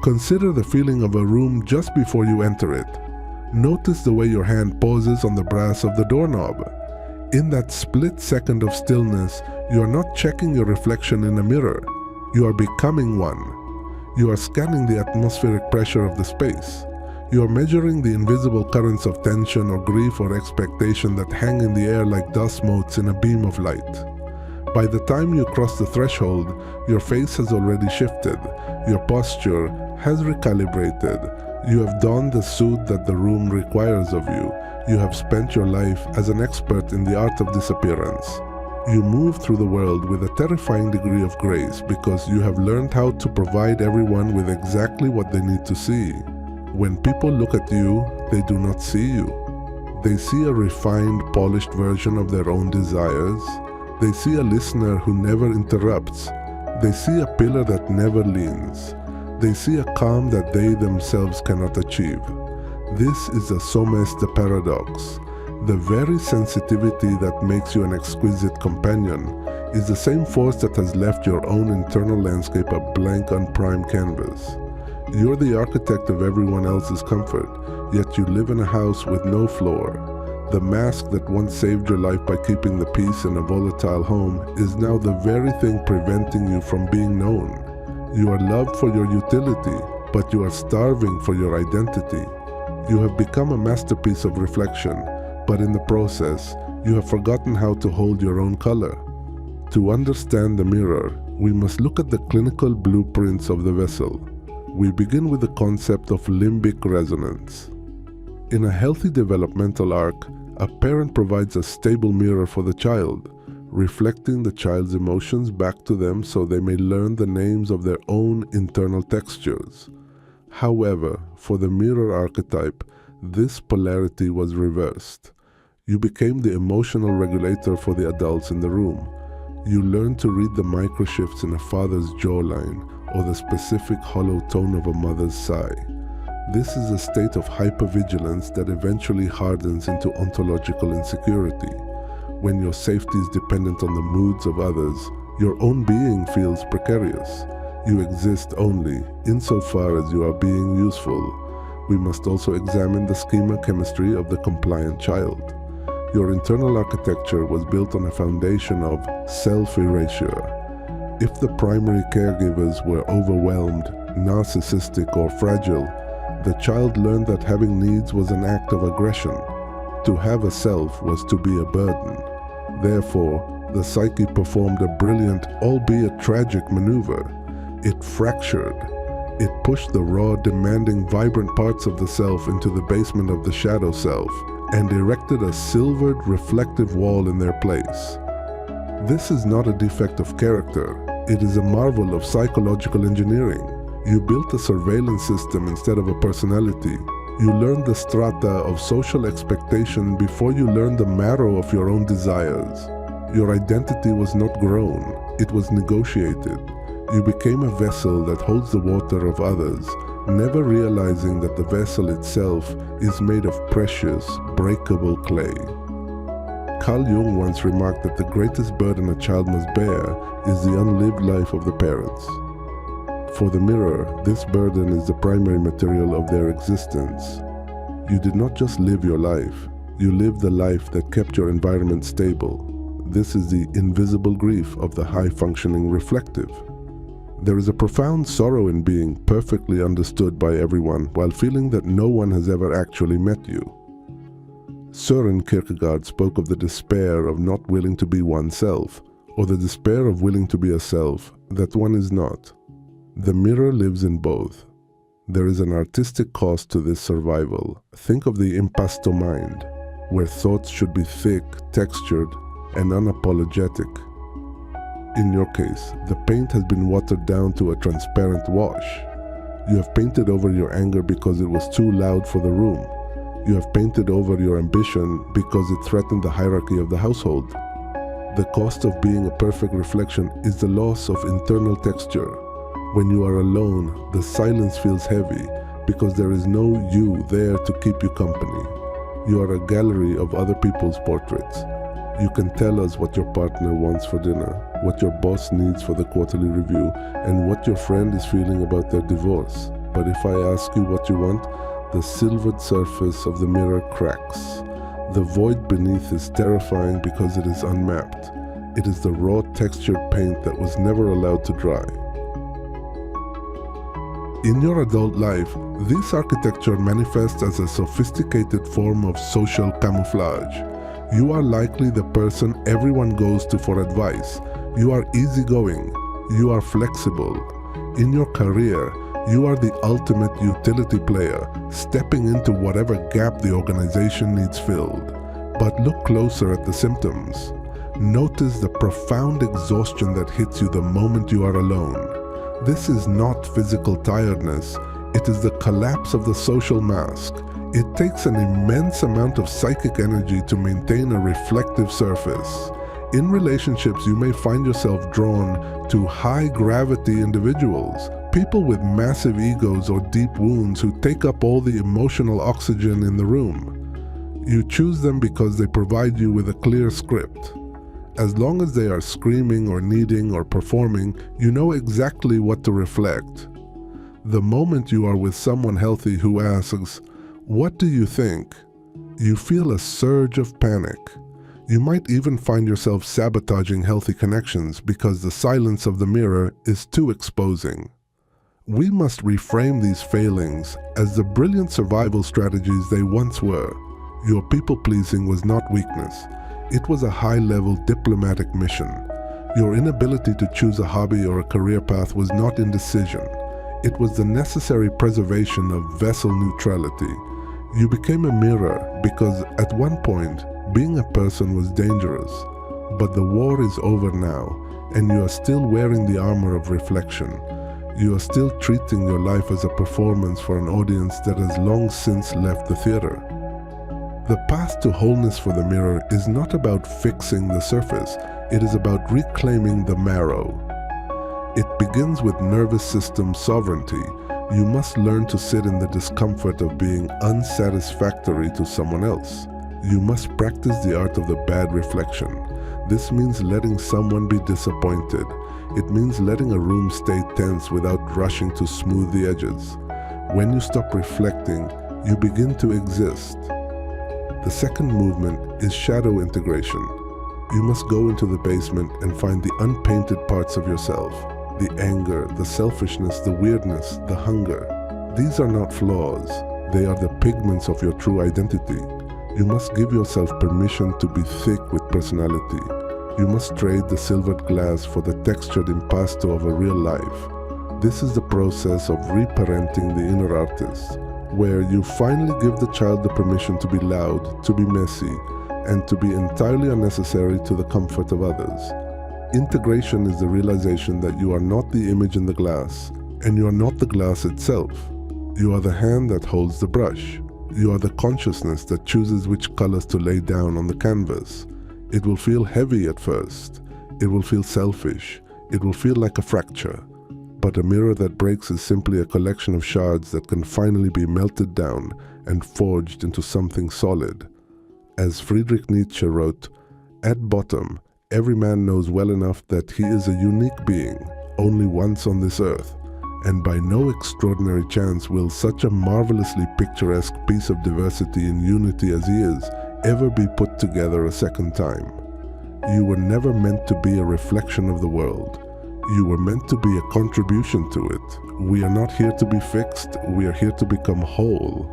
Consider the feeling of a room just before you enter it. Notice the way your hand pauses on the brass of the doorknob. In that split second of stillness, you are not checking your reflection in a mirror. You are becoming one. You are scanning the atmospheric pressure of the space. You are measuring the invisible currents of tension or grief or expectation that hang in the air like dust motes in a beam of light. By the time you cross the threshold, your face has already shifted. Your posture has recalibrated. You have donned the suit that the room requires of you. You have spent your life as an expert in the art of disappearance. You move through the world with a terrifying degree of grace because you have learned how to provide everyone with exactly what they need to see. When people look at you, they do not see you. They see a refined, polished version of their own desires. They see a listener who never interrupts. They see a pillar that never leans. They see a calm that they themselves cannot achieve. This is the Somaesthe paradox. The very sensitivity that makes you an exquisite companion is the same force that has left your own internal landscape a blank, unprimed canvas. You're the architect of everyone else's comfort, yet you live in a house with no floor. The mask that once saved your life by keeping the peace in a volatile home is now the very thing preventing you from being known. You are loved for your utility, but you are starving for your identity. You have become a masterpiece of reflection, but in the process, you have forgotten how to hold your own color. To understand the mirror, we must look at the clinical blueprints of the vessel. We begin with the concept of limbic resonance. In a healthy developmental arc, a parent provides a stable mirror for the child, reflecting the child's emotions back to them so they may learn the names of their own internal textures. However, for the mirror archetype, this polarity was reversed. You became the emotional regulator for the adults in the room. You learned to read the microshifts in a father's jawline or the specific hollow tone of a mother's sigh. This is a state of hypervigilance that eventually hardens into ontological insecurity. When your safety is dependent on the moods of others, your own being feels precarious. You exist only insofar as you are being useful. We must also examine the schema chemistry of the compliant child. Your internal architecture was built on a foundation of self-erasure. If the primary caregivers were overwhelmed, narcissistic, or fragile, the child learned that having needs was an act of aggression. To have a self was to be a burden. Therefore, the psyche performed a brilliant, albeit tragic maneuver. It fractured. It pushed the raw, demanding, vibrant parts of the self into the basement of the shadow self and erected a silvered, reflective wall in their place. This is not a defect of character. It is a marvel of psychological engineering. You built a surveillance system instead of a personality. You learned the strata of social expectation before you learned the marrow of your own desires. Your identity was not grown, it was negotiated. You became a vessel that holds the water of others, never realizing that the vessel itself is made of precious, breakable clay. Carl Jung once remarked that the greatest burden a child must bear is the unlived life of the parents. For the mirror, this burden is the primary material of their existence. You did not just live your life, you lived the life that kept your environment stable. This is the invisible grief of the high-functioning reflective. There is a profound sorrow in being perfectly understood by everyone while feeling that no one has ever actually met you. Søren Kierkegaard spoke of the despair of not willing to be oneself, or the despair of willing to be a self that one is not. The mirror lives in both. There is an artistic cost to this survival. Think of the impasto mind, where thoughts should be thick, textured, and unapologetic. In your case, the paint has been watered down to a transparent wash. You have painted over your anger because it was too loud for the room. You have painted over your ambition because it threatened the hierarchy of the household. The cost of being a perfect reflection is the loss of internal texture. When you are alone, the silence feels heavy because there is no you there to keep you company. You are a gallery of other people's portraits. You can tell us what your partner wants for dinner, what your boss needs for the quarterly review, and what your friend is feeling about their divorce. But if I ask you what you want, the silvered surface of the mirror cracks. The void beneath is terrifying because it is unmapped. It is the raw textured paint that was never allowed to dry. In your adult life, this architecture manifests as a sophisticated form of social camouflage. You are likely the person everyone goes to for advice. You are easygoing. You are flexible. In your career, you are the ultimate utility player, stepping into whatever gap the organization needs filled. But look closer at the symptoms. Notice the profound exhaustion that hits you the moment you are alone. This is not physical tiredness, it is the collapse of the social mask. It takes an immense amount of psychic energy to maintain a reflective surface. In relationships, you may find yourself drawn to high-gravity individuals, people with massive egos or deep wounds who take up all the emotional oxygen in the room. You choose them because they provide you with a clear script. As long as they are screaming or needing or performing, you know exactly what to reflect. The moment you are with someone healthy who asks, "What do you think?" you feel a surge of panic. You might even find yourself sabotaging healthy connections because the silence of the mirror is too exposing. We must reframe these failings as the brilliant survival strategies they once were. Your people-pleasing was not weakness. It was a high-level diplomatic mission. Your inability to choose a hobby or a career path was not indecision. It was the necessary preservation of vessel neutrality. You became a mirror because at one point, being a person was dangerous. But the war is over now, and you are still wearing the armor of reflection. You are still treating your life as a performance for an audience that has long since left the theater. The path to wholeness for the mirror is not about fixing the surface, it is about reclaiming the marrow. It begins with nervous system sovereignty. You must learn to sit in the discomfort of being unsatisfactory to someone else. You must practice the art of the bad reflection. This means letting someone be disappointed. It means letting a room stay tense without rushing to smooth the edges. When you stop reflecting, you begin to exist. The second movement is shadow integration. You must go into the basement and find the unpainted parts of yourself. The anger, the selfishness, the weirdness, the hunger. These are not flaws. They are the pigments of your true identity. You must give yourself permission to be thick with personality. You must trade the silvered glass for the textured impasto of a real life. This is the process of reparenting the inner artist, where you finally give the child the permission to be loud, to be messy, and to be entirely unnecessary to the comfort of others. Integration is the realization that you are not the image in the glass, and you are not the glass itself. You are the hand that holds the brush. You are the consciousness that chooses which colors to lay down on the canvas. It will feel heavy at first. It will feel selfish. It will feel like a fracture. But a mirror that breaks is simply a collection of shards that can finally be melted down and forged into something solid. As Friedrich Nietzsche wrote, "At bottom, every man knows well enough that he is a unique being, only once on this earth, and by no extraordinary chance will such a marvelously picturesque piece of diversity and unity as he is ever be put together a second time. You were never meant to be a reflection of the world. You were meant to be a contribution to it. We are not here to be fixed, we are here to become whole."